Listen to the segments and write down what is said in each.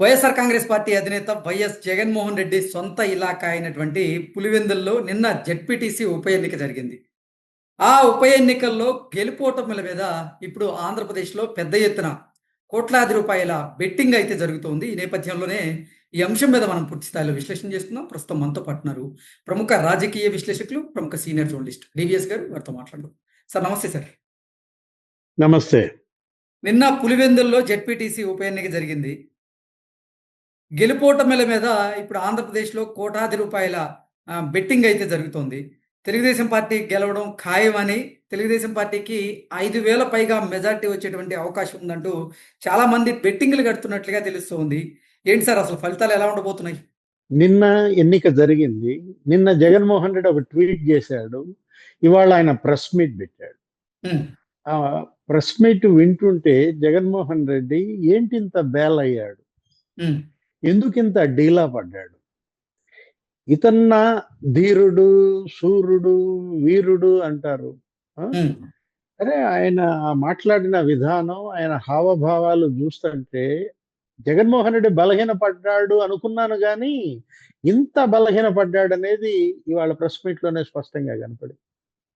YSR Congress party అధినేత YS Jaganmohan Reddy సొంత ఇలాకా అయినటువంటి పులివెందుల్లో నిన్న జెడ్పీటీసీ ఉప ఎన్నిక జరిగింది. ఆ ఉప ఎన్నికల్లో గెలుపోటముల మీద ఇప్పుడు ఆంధ్రప్రదేశ్లో పెద్ద ఎత్తున కోట్లాది రూపాయల బెట్టింగ్ అయితే జరుగుతోంది. ఈ నేపథ్యంలోనే ఈ అంశం మీద మనం పూర్తి స్థాయిలో విశ్లేషణ చేస్తున్నాం. ప్రస్తుతం మనతో పాటున్నారు ప్రముఖ రాజకీయ విశ్లేషకులు, ప్రముఖ సీనియర్ జర్నలిస్ట్ డివిఎస్ గారు. వారితో మాట్లాడదాం. సార్ నమస్తే సార్. నమస్తే. నిన్న పులివెందుల్లో జెడ్పీటీసీ ఉప ఎన్నిక జరిగింది. గెలుపోటముల మీద ఇప్పుడు ఆంధ్రప్రదేశ్లో కోటాది రూపాయల బెట్టింగ్ అయితే జరుగుతోంది. తెలుగుదేశం పార్టీ గెలవడం ఖాయమని, తెలుగుదేశం పార్టీకి 5,000 పైగా మెజార్టీ వచ్చేటువంటి అవకాశం ఉందంటూ చాలా మంది బెట్టింగ్లు కడుతున్నట్లుగా తెలుస్తోంది. ఏంటి సార్ అసలు ఫలితాలు ఎలా ఉండబోతున్నాయి? నిన్న ఎన్నిక జరిగింది. నిన్న జగన్మోహన్ రెడ్డి ఒక ట్వీట్ చేశాడు. ఇవాళ ఆయన ప్రెస్ మీట్ పెట్టాడు. ఆ ప్రెస్ మీట్ వింటుంటే జగన్మోహన్ రెడ్డి ఏంటింత బేలయ్యాడు, ఎందుకింత డీలా పడ్డాడు, ఇతన్న ధీరుడు, సూర్యుడు, వీరుడు అంటారు. అరే ఆయన మాట్లాడిన విధానం, ఆయన హావభావాలు చూస్తుంటే జగన్మోహన్ రెడ్డి బలహీన పడ్డాడు అనుకున్నాను, కానీ ఇంత బలహీన పడ్డాడు అనేది ఇవాళ ప్రెస్ మీట్ లోనే స్పష్టంగా కనపడి.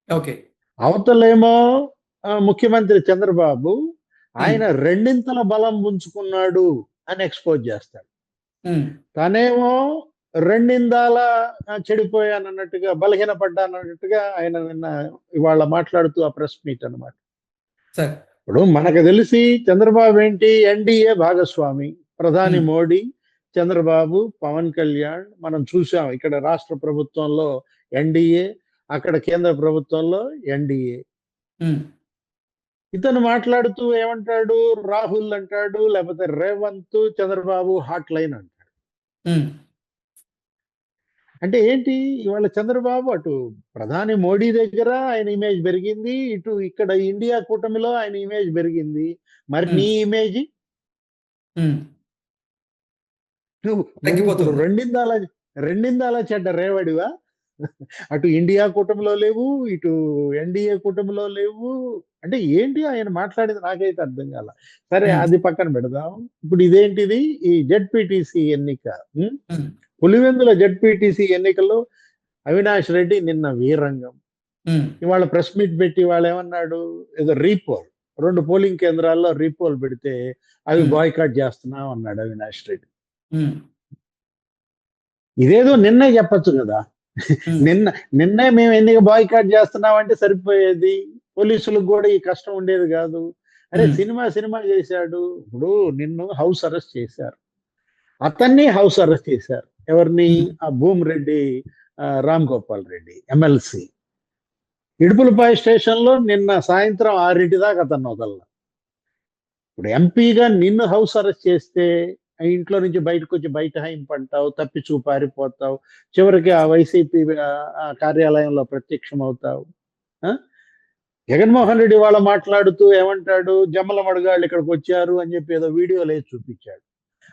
ఓకే, అవతలేమో ముఖ్యమంత్రి చంద్రబాబు ఆయన రెండింతల బలం పుంజుకున్నాడు అని ఎక్స్పోజ్ చేస్తాడు. తనేమో రెండిందాల చెడిపోయానన్నట్టుగా, బలహీన పడ్డానన్నట్టుగా ఆయన నిన్న ఇవాళ మాట్లాడుతూ ఆ ప్రెస్ మీట్ అన్నమాట. ఇప్పుడు మనకు తెలిసి చంద్రబాబు ఏంటి, ఎన్డీఏ భాగస్వామి, ప్రధాని మోడీ, చంద్రబాబు, పవన్ కళ్యాణ్. మనం చూసాం ఇక్కడ రాష్ట్ర ప్రభుత్వంలో ఎన్డీఏ, అక్కడ కేంద్ర ప్రభుత్వంలో ఎన్డీఏ. ఇతను మాట్లాడుతూ ఏమంటాడు, రాహుల్ అంటాడు, లేకపోతే రేవంత్, చంద్రబాబు హాట్ లైన్ అంటాడు. అంటే ఏంటి, ఇవాళ చంద్రబాబు అటు ప్రధాని మోడీ దగ్గర ఆయన ఇమేజ్ పెరిగింది, ఇటు ఇక్కడ ఇండియా కూటమిలో ఆయన ఇమేజ్ పెరిగింది. మరి నీ ఇమేజ్ నువ్వు రెండిందాల చెడ్డ రేవడివా? అటు ఇండియా కూటమిలో లేవు, ఇటు ఎన్డీఏ కూటమిలో లేవు. అంటే ఏంటి ఆయన మాట్లాడేది నాకైతే అర్థం కాల. సరే అది పక్కన పెడదాం. ఇప్పుడు ఇదేంటిది, ఈ జెడ్పీటీసీ ఎన్నిక, పులివెందుల జెడ్పీటీసీ ఎన్నికల్లో అవినాష్ రెడ్డి నిన్న వీరంగం. ఇవాళ ప్రెస్ మీట్ పెట్టి వాళ్ళు ఏమన్నాడు, ఏదో రీపోల్, 2 పోలింగ్ కేంద్రాల్లో రీపోల్ పెడితే అవి బాయ్కాట్ చేస్తున్నాం అన్నాడు అవినాష్ రెడ్డి. ఇదేదో నిన్నే చెప్పచ్చు కదా, నిన్నే మేము ఎన్నిక బాయ్కాట్ చేస్తున్నాం అంటే సరిపోయేది, పోలీసులకు కూడా ఈ కష్టం ఉండేది కాదు. అరే సినిమా చేశాడు. ఇప్పుడు నిన్ను హౌస్ అరెస్ట్ చేశారు, అతన్ని హౌస్ అరెస్ట్ చేశారు. ఎవరిని? ఆ భూమిరెడ్డి రామ్ గోపాల్ రెడ్డి ఎమ్మెల్సీ. ఇడుపులపాయ స్టేషన్ లో నిన్న సాయంత్రం 6 దాకా అతను వదల. ఇప్పుడు ఎంపీగా నిన్ను హౌస్ అరెస్ట్ చేస్తే ఇంట్లో నుంచి బయటకు వచ్చి బయట హైంపంటావు, తప్పిచూ పారిపోతావు, చివరికి ఆ వైసీపీ కార్యాలయంలో ప్రత్యక్షం అవుతావు. జగన్మోహన్ రెడ్డి వాళ్ళ మాట్లాడుతూ ఏమంటాడు, జమ్మల మడగాళ్ళు ఇక్కడికి వచ్చారు అని చెప్పి ఏదో వీడియోలు వేసి చూపించాడు.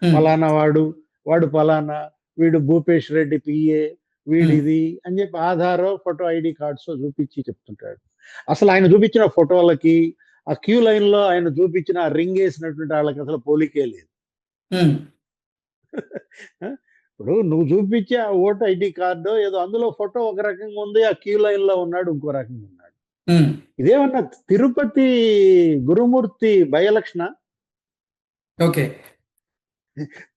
ఫలానా వాడు ఫలానా, వీడు భూపేష్ రెడ్డి పిఏ, వీడిది అని చెప్పి ఆధారో ఫోటో ఐడి కార్డ్స్ చూపించి చెప్తుంటాడు. అసలు ఆయన చూపించిన ఫోటోలకి, ఆ క్యూ లైన్ లో ఆయన చూపించిన రింగ్ వేసినటువంటి వాళ్ళకి అసలు పోలికే లేదు. ఇప్పుడు నువ్వు చూపించే ఆ ఓటు ఐడి కార్డు ఏదో, అందులో ఫోటో ఒక రకంగా ఉంది, ఆ క్యూ లైన్ లో ఉన్నాడు ఇంకో రకంగా ఉన్నాడు. ఇదేమన్నా Tirupati Gurumurthy by election? Okay,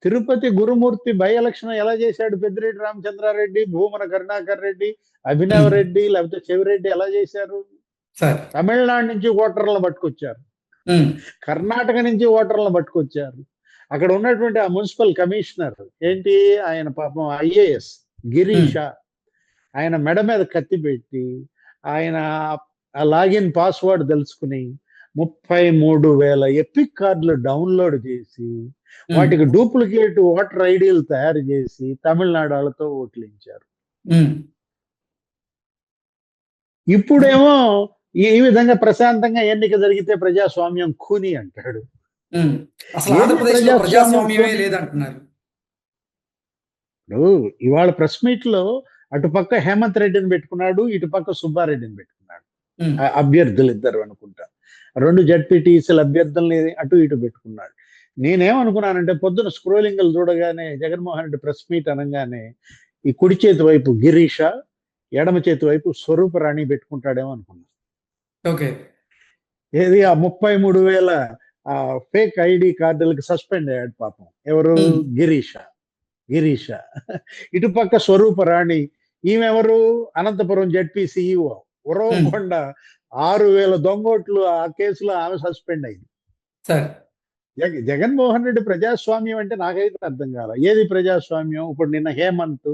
Tirupati Gurumurthy by election ఎలా చేశాడు పెద్దిరెడ్డి రామచంద్రారెడ్డి, భూమన కరుణాకర్ రెడ్డి, అభినవ్ రెడ్డి, లేకపోతే చెవిరెడ్డి ఎలా చేశారు? తమిళనాడు నుంచి ఓటర్లను పట్టుకొచ్చారు, కర్ణాటక నుంచి ఓటర్లను పట్టుకొచ్చారు. అక్కడ ఉన్నటువంటి ఆ మున్సిపల్ కమిషనర్ ఏంటి, ఆయన పాపం ఐఏఎస్ గిరీష, ఆయన మెడ మీద కత్తి పెట్టి ఆయన ఆ లాగిన్ పాస్వర్డ్ తెలుసుకుని 33,000 ఎపిక్ కార్డులు డౌన్లోడ్ చేసి వాటికి డూప్లికేట్ ఓటర్ ఐడీలు తయారు చేసి తమిళనాడు వాళ్ళతో ఓట్లించారు. ఇప్పుడేమో ఈ విధంగా ప్రశాంతంగా ఎన్నిక జరిగితే ప్రజాస్వామ్యం ఖూని అంటాడు. ఇవాళ ప్రెస్ మీట్ లో అటుపక్క హేమంత్ రెడ్డిని పెట్టుకున్నాడు, ఇటుపక్క సుబ్బారెడ్డిని పెట్టుకున్నాడు. అభ్యర్థులు ఇద్దరు అనుకుంటా, 2 జడ్పీటీసీల అభ్యర్థుల్ని అటు ఇటు పెట్టుకున్నాడు. నేనేమనుకున్నానంటే పొద్దున స్క్రోలింగ్ చూడగానే జగన్మోహన్ రెడ్డి ప్రెస్ మీట్ అనగానే ఈ కుడి చేతి వైపు గిరీష, ఎడమ చేతి వైపు స్వరూపరాణి పెట్టుకుంటాడేమో అనుకున్నా. ఓకే. ఏది ఆ 33,000 ఫేక్ ఐడి కార్డులకు సస్పెండ్ అయ్యాడు పాపం. ఎవరు? ఉమ్, గిరీష. గిరీష ఇటుపక్క స్వరూపరాణి, ఈమెవరు? Anantapuram ZP CEO. ఉమ్, ఉరవకొండ 6,000 దొంగోట్లు ఆ కేసులో ఆమె సస్పెండ్ అయింది. సార్. జగన్మోహన్ రెడ్డి ప్రజాస్వామ్యం అంటే నాకైతే అర్థం కాల. ఏది ప్రజాస్వామ్యం? ఇప్పుడు నిన్న హేమంత్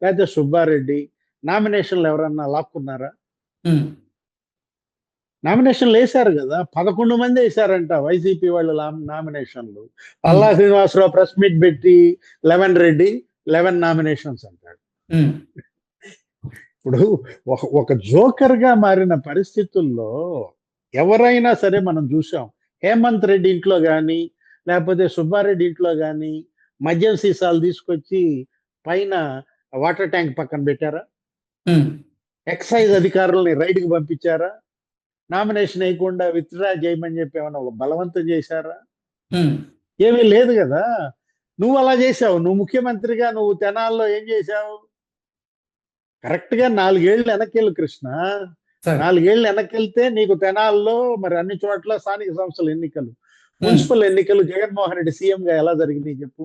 లేకపోతే సుబ్బారెడ్డి నామినేషన్లు ఎవరన్నా లాక్కున్నారా? ఉమ్, నామినేషన్లు వేశారు కదా, 11 మంది వేశారంట వైసీపీ వాళ్ళు నామినేషన్లు. ఉమ్, పల్లా శ్రీనివాసరావు ప్రెస్ మీట్ పెట్టి 11 రెడ్డి 11 నామినేషన్స్ అంటాడు. ఉమ్, ఇప్పుడు ఒక జోకర్ గా మారిన పరిస్థితుల్లో ఎవరైనా సరే మనం చూసాం. హేమంత్ రెడ్డి ఇంట్లో కానీ లేకపోతే సుబ్బారెడ్డి ఇంట్లో కానీ మద్యం సీసాలు తీసుకొచ్చి పైన వాటర్ ట్యాంక్ పక్కన పెట్టారా? ఉమ్, ఎక్సైజ్ అధికారులని రైడ్కి పంపించారా? నామినేషన్ వేయకుండా విత్డ్రా చేయమని చెప్పి ఏమన్నా బలవంతం చేశారా? ఉమ్, ఏమీ లేదు కదా. నువ్వు అలా చేశావు. నువ్వు ముఖ్యమంత్రిగా నువ్వు తెనాల్లో ఏం చేశావు? కరెక్ట్ గా 4 ఏళ్ళు వెనక్కి కృష్ణ. సార్. 4 ఏళ్ళు వెనక్కి నీకు తెనాల్లో మరి అన్ని చోట్ల స్థానిక సంస్థల ఎన్నికలు, ఉమ్, మున్సిపల్ ఎన్నికలు జగన్మోహన్ రెడ్డి సీఎం గా ఎలా జరిగినాయి చెప్పు?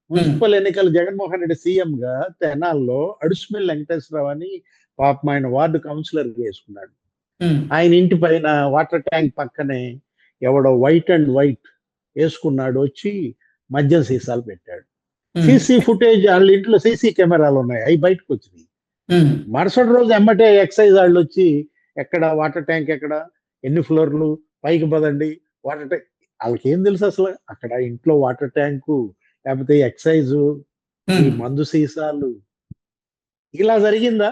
మున్సిపల్ ఎన్నికలు జగన్మోహన్ రెడ్డి సీఎం గా తెనాల్లో అడుసుమిల్లి వెంకటేశ్వరరావు అని పాపం ఆయన వార్డు కౌన్సిలర్ వేసుకున్నాడు. ఉమ్, ఆయన ఇంటి పైన వాటర్ ట్యాంక్ పక్కనే ఎవడో వైట్ అండ్ వైట్ వేసుకున్నాడు, వచ్చి మద్యం సీసాలు పెట్టాడు. ఉమ్, సీసీ ఫుటేజ్ వాళ్ళ ఇంట్లో సీసీ కెమెరాలు ఉన్నాయి, అవి బయటకు వచ్చినాయి. ఉమ్, మరుసటి రోజు ఎమ్మటే ఎక్సైజ్ వాళ్ళు వచ్చి ఎక్కడ వాటర్ ట్యాంక్, ఎక్కడ, ఎన్ని ఫ్లోర్లు, పైకి పదండి వాటర్ ట్యాంక్. వాళ్ళకి ఏం తెలుసు అసలు అక్కడ ఇంట్లో వాటర్ ట్యాంకు లేకపోతే ఎక్సైజ్ ఈ ఉమ్, మందు సీసాలు? ఇలా జరిగిందా?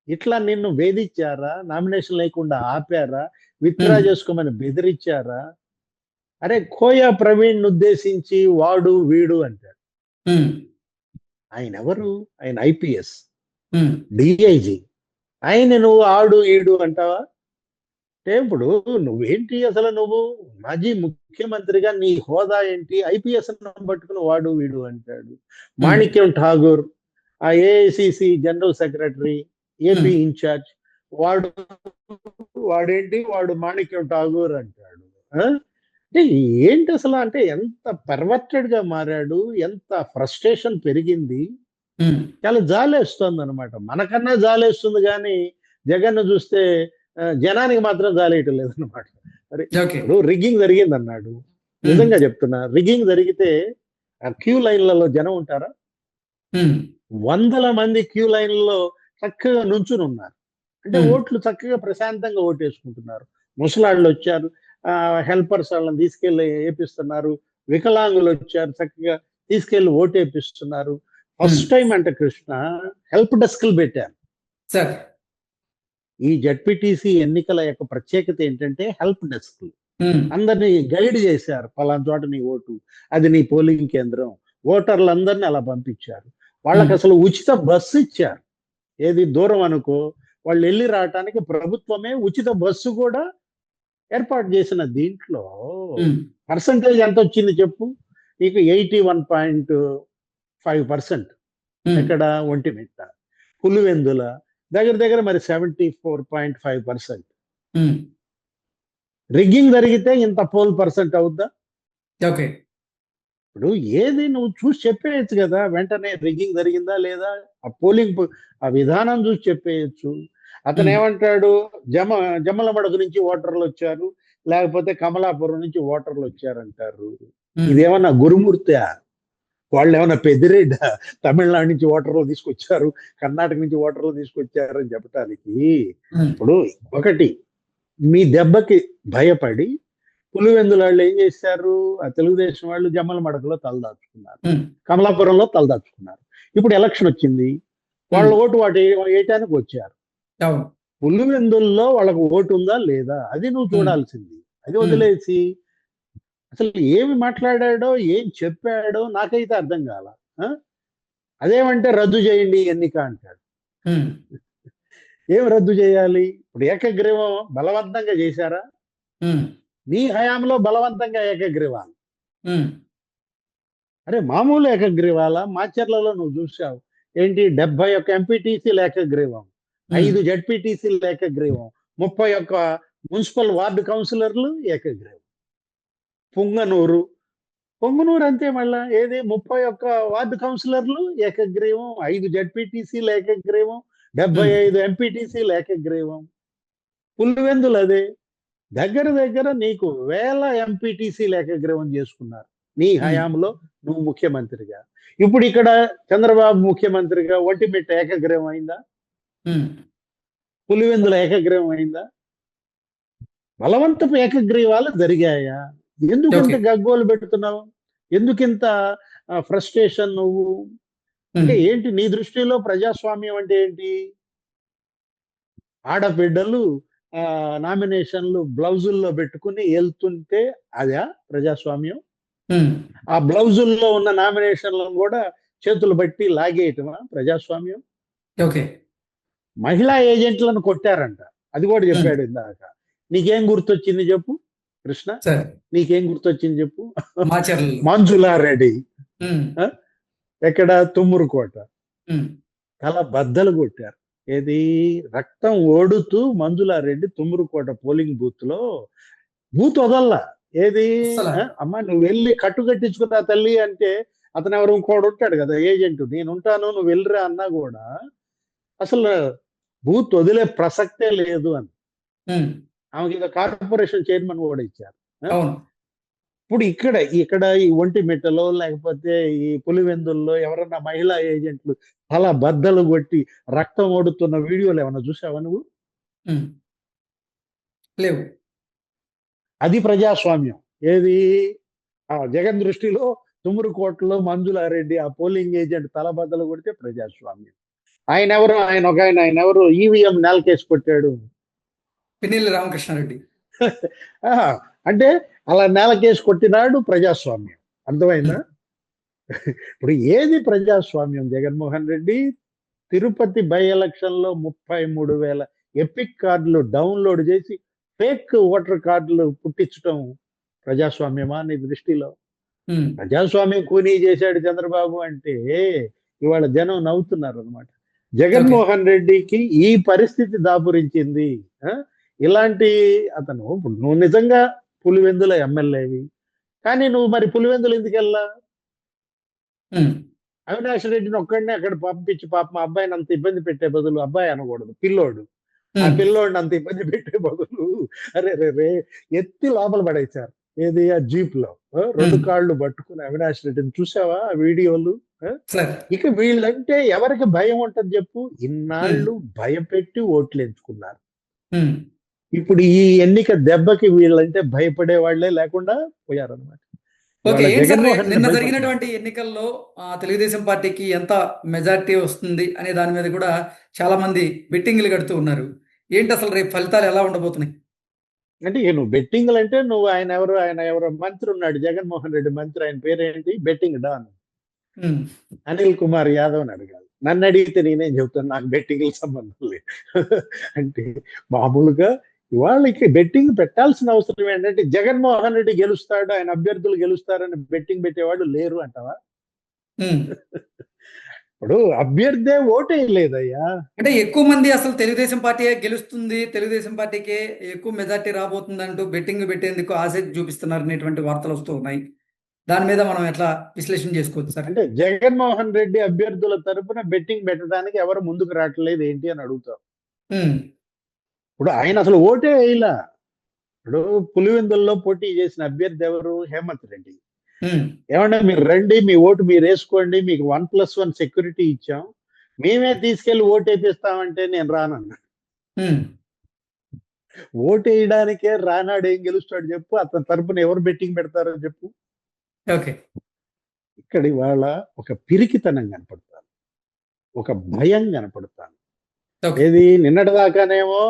ఇట్లా నిన్ను వేధించారా? నామినేషన్ లేకుండా ఆపారా? విత్డ్రా ఉమ్, చేసుకోమని బెదిరించారా? అరే కోయా ప్రవీణ్ ఉద్దేశించి వాడు వీడు అంటాడు. ఉమ్, ఆయన ఎవరు? ఆయన ఐపీఎస్ ఉమ్, డిఐజీ. ఆయన నువ్వు ఆడు ఈడు అంటావా? అంటే ఇప్పుడు నువ్వేంటి అసలు? నువ్వు మాజీ ముఖ్యమంత్రిగా నీ హోదా ఏంటి? ఐపీఎస్ పట్టుకుని వాడు వీడు అంటాడు. మాణిక్యం ఠాగూర్ ఆ AICC general secretary, AP incharge, వాడు వాడేంటి? వాడు మాణిక్యం ఠాగూర్ అంటాడు. ఆ? అంటే ఏంటి అసలు? అంటే ఎంత పర్వర్టెడ్ గా మారాడు, ఎంత ఫ్రస్ట్రేషన్ పెరిగింది. ఉమ్, చాలా జాలేస్తుంది అనమాట. మనకన్నా జాలేస్తుంది కానీ జగన్ చూస్తే జనానికి మాత్రం జాలేయటం లేదన్నమాట. మరి ఓకే. ఇప్పుడు రిగ్గింగ్ జరిగింది అన్నాడు. ఉమ్, నిజంగా చెప్తున్నా, రిగ్గింగ్ జరిగితే ఆ క్యూ లైన్లలో జనం ఉంటారా? ఉమ్, వందల మంది క్యూ లైన్లలో చక్కగా నుంచుని ఉన్నారు. అంటే ఉమ్, ఓట్లు చక్కగా ప్రశాంతంగా ఓటేసుకుంటున్నారు. ముసలాళ్ళు వచ్చారు, హెల్పర్స్ వాళ్ళని తీసుకెళ్లి వేపిస్తున్నారు. వికలాంగులు వచ్చారు, చక్కగా తీసుకెళ్లి ఓటేపిస్తున్నారు. ఫస్ట్ టైం అంటే కృష్ణ హెల్ప్ డెస్క్లు పెట్టారు. సార్. ఈ జడ్పీటీసీ ఎన్నికల యొక్క ప్రత్యేకత ఏంటంటే హెల్ప్ డెస్క్. ఉమ్, అందరినీ గైడ్ చేశారు. పలానా చోట నీ ఓటు, అది నీ పోలింగ్ కేంద్రం. ఓటర్లందరినీ అలా పంపించారు. వాళ్ళకి అసలు ఉచిత బస్సు ఇచ్చారు. ఏది దూరం అనుకో వాళ్ళు వెళ్ళి రావటానికి ప్రభుత్వమే ఉచిత బస్సు కూడా ఏర్పాటు చేసిన దీంట్లో ఉమ్, పర్సంటేజ్ ఎంత వచ్చింది చెప్పు? నీకు 81.5%. ఉమ్, ఎక్కడ? ఒంటిమిట్ట, పులివెందుల దగ్గర దగ్గర మరి 74.5%. ఉమ్, రిగ్గింగ్ జరిగితే ఇంత పోల్ పర్సెంట్ అవుద్దా? ఓకే. ఇప్పుడు ఏది నువ్వు చూసి చెప్పేయచ్చు కదా, వెంటనే రిగ్గింగ్ జరిగిందా లేదా, ఆ పోలింగ్ ఆ విధానం చూసి చెప్పేయచ్చు. అతను ఉమ్, ఏమంటాడు? జమ్మలమడుగు నుంచి ఓటర్లు వచ్చారు, లేకపోతే కమలాపురం నుంచి ఓటర్లు వచ్చారంటారు. ఉమ్, ఇదేమన్నా గురుమూర్తి? వాళ్ళు ఏమన్నా పెద్దిరెడ్డి తమిళనాడు నుంచి ఓటర్లు తీసుకొచ్చారు, కర్ణాటక నుంచి ఓటర్లు తీసుకొచ్చారు అని చెప్పడానికి? ఉమ్, ఇప్పుడు ఒకటి, మీ దెబ్బకి భయపడి పులివెందుల వాళ్ళు ఏం చేశారు? ఆ తెలుగుదేశం వాళ్ళు జమ్మలమడుగులో తలదాచుకున్నారు, ఉమ్, కమలాపురంలో తలదాచుకున్నారు. ఇప్పుడు ఎలక్షన్ వచ్చింది, వాళ్ళ ఓటు వాటి వేయటానికి వచ్చారు. అవును. పులివెందుల్లో వాళ్ళకు ఓటు ఉందా లేదా అది నువ్వు ఉమ్, చూడాల్సింది. అది ఉమ్, వదిలేసి అసలు ఏమి మాట్లాడాడో ఏం చెప్పాడో నాకైతే అర్థం కాల. ఆ? అదేమంటే రద్దు చేయండి ఎన్నిక అంటాడు. ఉమ్, ఏం రద్దు చేయాలి? ఇప్పుడు ఏకగ్రీవం బలవంతంగా చేశారా? ఉమ్, నీ హయాంలో బలవంతంగా ఏకగ్రీవాలు. ఉమ్, అరే మామూలు ఏకగ్రీవాల మాచర్లలో నువ్వు చూసావు ఏంటి 71 ఎంపీటీసీలు ఏకగ్రీవం, ఉమ్, 5 జడ్పీటీసీలు ఏకగ్రీవం, 31 మున్సిపల్ వార్డు కౌన్సిలర్లు ఏకగ్రీవం. పుంగనూరు పొంగునూరు అంతే మళ్ళా ఏది 31 వార్డు కౌన్సిలర్లు ఏకగ్రీవం, 5 జడ్పీటీసీలు ఏకగ్రీవం, ఉమ్, 75 ఎంపీటీసీలు ఏకగ్రీవం. పులివెందులు అదే దగ్గర దగ్గర నీకు వేల ఎంపీటీసీలు ఏకగ్రీవం చేసుకున్నారు నీ ఉమ్, హయాంలో నువ్వు ముఖ్యమంత్రిగా. ఇప్పుడు ఇక్కడ చంద్రబాబు ముఖ్యమంత్రిగా ఒంటిమిట్ట ఏకగ్రీవం అయిందా? ఉమ్, పులివెందుల ఏకగ్రీవం అయిందా? బలవంతపు ఏకగ్రీవాలు జరిగాయా? ఎందుకంత ఓకే. గగ్గోలు పెడుతున్నావు? ఎందుకింత ఫ్రస్ట్రేషన్ నువ్వు? అంటే ఉమ్, ఏంటి నీ దృష్టిలో ప్రజాస్వామ్యం అంటే ఏంటి? ఆడబిడ్డలు నామినేషన్లు బ్లౌజుల్లో పెట్టుకుని వెళ్తుంటే అదా ప్రజాస్వామ్యం? ఉమ్, ఆ బ్లౌజుల్లో ఉన్న నామినేషన్లను కూడా చేతులు బట్టి లాగేయటమా ప్రజాస్వామ్యం? ఓకే. మహిళా ఏజెంట్లను కొట్టారంట, అది కూడా ఉమ్, చెప్పాడు ఇందాక. నీకేం గుర్తొచ్చింది చెప్పు కృష్ణ? సరే. నీకేం గుర్తొచ్చింది చెప్పు? మాచర్లలో. మంజులారెడ్డి ఉమ్, ఆ? ఎక్కడ? తుమ్మూరుకోట. ఉమ్, తల బద్దలు కొట్టారు. ఏది? రక్తం ఓడుతూ మంజులారెడ్డి తుమ్మూరుకోట పోలింగ్ బూత్ లో బూత్ వదల్లా. ఏది? అస్సలా. అమ్మా నువ్వు వెళ్ళి కట్టు కట్టించుకున్నా తల్లి అంటే అతను ఎవరు ఇంకోడు ఉంటాడు కదా ఏజెంట్, నేను ఉంటాను నువ్వు వెళ్ళిరా అన్నా కూడా అసలు బూత్ వదిలే ప్రసక్తే లేదు అని. ఉమ్, ఆమెకి ఇక కార్పొరేషన్ చైర్మన్ కూడా ఇచ్చారు. అవును. ఇప్పుడు ఇక్కడ ఇక్కడ ఈ ఒంటిమిట్టలో లేకపోతే ఈ పులివెందుల్లో ఎవరన్నా మహిళా ఏజెంట్లు అలా బద్దలు కొట్టి రక్తం ఓడుతున్న వీడియోలు ఏమన్నా చూసావా నువ్వు? ఉమ్, లేవు. అది ప్రజాస్వామ్యం. ఏది? ఆ జగన్ దృష్టిలో తుమ్మూరుకోటలో మంజులారెడ్డి ఆ పోలింగ్ ఏజెంట్ తల బద్దలు కొడితే ప్రజాస్వామ్యం. ఆయన ఎవరు? ఆయన ఎవరు? ఈవీఎం నేలకేసి కొట్టాడు. పిన్నెల్లి రామకృష్ణారెడ్డి. ఆ, అంటే అలా నేలకేసి కొట్టినాడు ప్రజాస్వామ్యం. అర్థమైందా? ఉమ్, ఇప్పుడు ఏది ప్రజాస్వామ్యం? జగన్మోహన్ రెడ్డి తిరుపతి బై ఎలక్షన్ లో 33,000 ఎపిక్ కార్డులు డౌన్లోడ్ చేసి ఫేక్ ఓటర్ కార్డులు పుట్టించడం ప్రజాస్వామ్యమా నీ దృష్టిలో? ఉమ్, ప్రజాస్వామ్యం కూనీ చేశాడు చంద్రబాబు అంటే ఇవాళ జనం నవ్వుతున్నారు అనమాట. ఓకే. జగన్మోహన్ రెడ్డికి ఈ పరిస్థితి దాపురించింది. ఆ? ఇలాంటి అతను ఇప్పుడు నువ్వు నిజంగా పులివెందుల ఎమ్మెల్యేవి, కానీ నువ్వు మరి పులివెందులు ఎందుకు వెళ్ళా? ఉమ్, అవినాష్ రెడ్డిని ఒక్కడినే అక్కడ పంపించి పాపం ఆ అబ్బాయిని అంత ఇబ్బంది పెట్టే బదులు, అబ్బాయి అనకూడదు పిల్లోడు, ఆ ఉమ్, పిల్లోడిని అంత ఇబ్బంది పెట్టే బదులు అరే రే రే ఎత్తి లోపల పడేశారు. ఏది? ఆ జీప్ లో 2 ఉమ్, కాళ్ళు పట్టుకుని అవినాష్ రెడ్డిని చూసావా ఆ వీడియోలు? ఆ? సరే. ఇక వీళ్ళంటే ఎవరికి భయం ఉంటది చెప్పు? ఉమ్, ఇన్నాళ్ళు భయపెట్టి ఓట్లు ఎంచుకున్నారు. ఉమ్, ఇప్పుడు ఈ ఎన్నిక దెబ్బకి వీళ్ళంటే భయపడే వాళ్ళే లేకుండా పోయారనమాట. ఓకే. ఇవాళ ఏంటి సార్ జగన్మోహన్ రెడ్డి నిన్న భయపడుతున్నారు. జరిగినటువంటి ఎన్నికల్లో తెలుగుదేశం పార్టీకి ఎంత మెజారిటీ వస్తుంది అనే దాని మీద కూడా చాలా మంది బెట్టింగ్లు కడుతూ ఉన్నారు. ఏంటి అసలు రేపు ఫలితాలు ఎలా ఉండబోతున్నాయి? అంటే ఇక నువ్వు బెట్టింగ్లు అంటే నువ్వు ఆయన ఎవరో మంత్రి ఉన్నాడు జగన్మోహన్ రెడ్డి మంత్రి, ఆయన పేరేంటి? బెట్టింగ్ డాన్ ఉమ్, అనిల్ కుమార్ యాదవ్ అని అడగాలి. నన్ను అడిగితే నేనేం చెప్తాను? నాకు బెట్టింగ్లకు సంబంధం లేదు. అంటే మామూలుగా ఇవాళకి బెట్టింగ్ పెట్టాల్సిన అవసరం ఏంటంటే జగన్మోహన్ రెడ్డి గెలుస్తాడు, ఆయన అభ్యర్థులు గెలుస్తారని బెట్టింగ్ పెట్టేవాళ్ళు లేరు అంటావా? ఉమ్. ఇప్పుడు అభ్యర్థే ఓటేయలేదయ్యా. అంటే ఎక్కువ మంది అసలు తెలుగుదేశం పార్టీ గెలుస్తుంది, తెలుగుదేశం పార్టీకే ఎక్కువ మెజార్టీ రాబోతుంది అంటూ బెట్టింగ్ పెట్టేందుకు ఆసక్తి చూపిస్తున్నారు అనేటువంటి వార్తలు వస్తూ ఉన్నాయి. దాని మీద మనం ఎట్లా విశ్లేషణ చేసుకోవచ్చు సార్? అంటే జగన్మోహన్ రెడ్డి అభ్యర్థుల తరపున బెట్టింగ్ పెట్టడానికి ఎవరు ముందుకు రావట్లేదు ఏంటి అని అడుగుతాం. ఉమ్, ఇప్పుడు ఆయన అసలు ఓటే వేయలా. ఇప్పుడు పులివెందుల్లో పోటీ చేసిన అభ్యర్థి ఎవరు? హేమంత్ రెడ్డి. ఉమ్, ఏమన్నా మీరు రండి, మీ ఓటు మీరు వేసుకోండి, మీకు 1+1 సెక్యూరిటీ ఇచ్చాం, మేమే తీసుకెళ్లి ఓటు వేపిస్తామంటే నేను రానన్నా. ఉమ్, ఓటు వేయడానికే రానాడు, ఏం గెలుస్తాడు చెప్పు? అతని తరపున ఎవరు బెట్టింగ్ పెడతారో చెప్పు? ఓకే. ఇక్కడ ఇవాళ ఒక పిరికితనం కనపడతాను, ఒక భయం కనపడతాను. ఓకే. ఏది? నిన్నటి దాకానేమో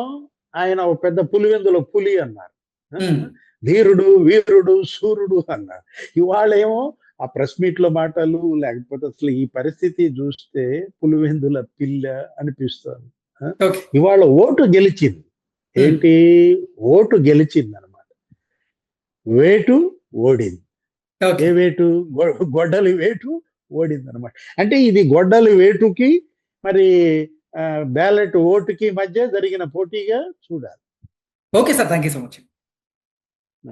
ఆయన ఒక పెద్ద పులివెందులో పులి అన్నారు, ఉమ్, ధీరుడు వీరుడు సూర్యుడు అన్నారు. ఇవాళేమో ఆ ప్రెస్ మీట్ లో మాటలు, లేకపోతే అసలు ఈ పరిస్థితి చూస్తే పులివెందుల పిల్ల అనిపిస్తుంది. ఓకే. ఇవాళ ఓటు గెలిచింది. ఏంటి? ఓటు గెలిచింది అనమాట, వేటు ఓడింది. ఓకే. ఏ వేటు గొడ్డలి వేటు ఓడింది అనమాట. అంటే ఇది గొడ్డలి వేటుకి మరి బ్యాలెట్ ఓటుకి మధ్య జరిగిన పోటీగా చూడాలి. Okay sir. Thank you so much.